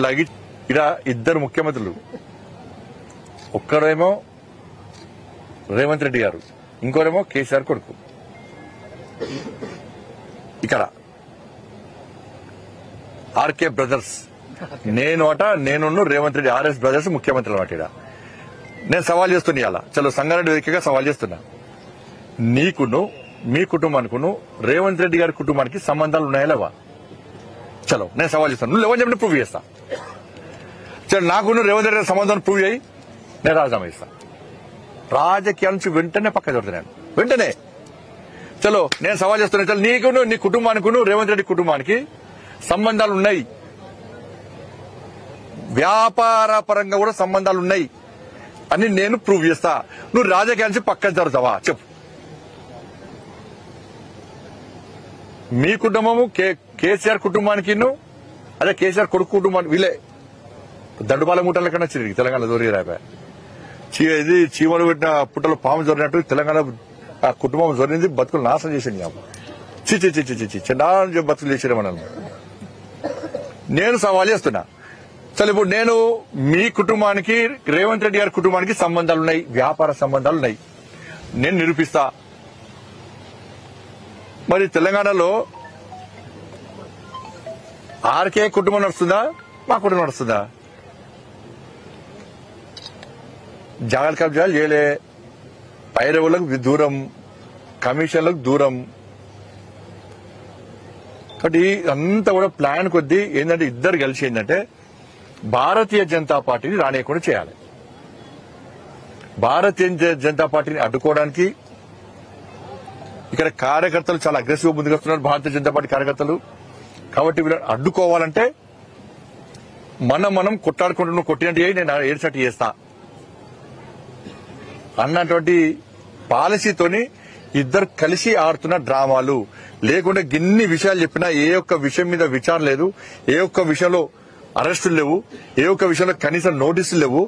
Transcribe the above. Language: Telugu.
లగి ఇక్కడ ఇద్దరు ముఖ్యమంత్రులు, ఒక్కరేమో రేవంత్ రెడ్డి గారు, ఇంకోరేమో కేసీఆర్ కొడుకు. ఇక్కడ ఆర్కే బ్రదర్స్, నేను రేవంత్ రెడ్డి ఆర్ఎస్ బ్రదర్స్ ముఖ్యమంత్రులు అన్నమాట. ఇక్కడ నేను సవాల్ చేస్తున్నా, ఇలా చలో సంగారెడ్డి వేదికగా సవాల్ చేస్తున్నా. నీకును మీ కుటుంబానికిను రేవంత్ రెడ్డి గారి కుటుంబానికి సంబంధాలు ఉన్నాయా లేవా? చలో నేను సవాల్ చేస్తాను, నువ్వు లేవని చెప్పిన ప్రూవ్ చేస్తా. చలో నాకును రేవంత్ రెడ్డి గారి సంబంధాన్ని ప్రూవ్ చేయి, నేను రాజీనామా ఇస్తా. రాజకీయాల నుంచి వెంటనే పక్క జరుగుతున్నాను, వెంటనే. చలో నేను సవాల్ చేస్తున్నా, చలో నీకును నీ కుటుంబానికిను రేవంత్ రెడ్డి కుటుంబానికి సంబంధాలు ఉన్నాయి, వ్యాపార పరంగా కూడా సంబంధాలు ఉన్నాయి అని నేను ప్రూవ్ చేస్తా. నువ్వు రాజకీయాల నుంచి పక్కన జరుగుతావా చెప్పు. మీ కుటుంబము కేసీఆర్ కుటుంబానికి, అదే కేసీఆర్ కొడుకు కుటుంబానికి, వీళ్ళే దండుపాల మూటల కన్నా చిరిగి తెలంగాణ దొరికి రాబా. ఇది చీమలు పెట్టిన పుట్టలు పాము జొరినట్టు తెలంగాణ ఆ కుటుంబం జొరింది, బతుకులు నాశనం చేసింది. చిన్న బతుకులు చేసిన మనల్ని. నేను సవాల్ చేస్తున్నా, చలో ఇప్పుడు నేను మీ కుటుంబానికి రేవంత్ రెడ్డి గారి కుటుంబానికి సంబంధాలు ఉన్నాయి, వ్యాపార సంబంధాలు ఉన్నాయి, నేను నిరూపిస్తా. మరి తెలంగాణలో ఆర్కే కుటుంబం నడుస్తుందా, మా కుటుంబం నడుస్తుందా? జాగ్రత్త కబ్జాలు చేయలే, పైరవులకు దూరం, కమిషన్లకు దూరం. కాబట్టి అంతా కూడా ప్లాన్ కొద్దీ ఏంటంటే ఇద్దరు కలిసి ఏంటంటే భారతీయ జనతా పార్టీని రానియకుండా చేయాలి. భారతీయ జనతా పార్టీని అడ్డుకోవడానికి ఇక్కడ కార్యకర్తలు చాలా అగ్రెసివ్ ముందుకు వస్తున్నారు, భారతీయ జనతా పార్టీ కార్యకర్తలు. కాబట్టి వీళ్ళని అడ్డుకోవాలంటే మనం కొట్టాడుకుంటూ నువ్వు కొట్టినట్టు నేను ఏడ్చట్టు చేస్తా అన్నటువంటి పాలసీతోని ఇద్దరు కలిసి ఆడుతున్న డ్రామాలు. లేకుంటే గిన్ని విషయాలు చెప్పినా ఏ ఒక్క విషయం మీద విచారణ లేదు, ఏ ఒక్క విషయంలో అరెస్టులు లేవు, ఏ ఒక్క విషయంలో కనీసం నోటీసులు లేవు.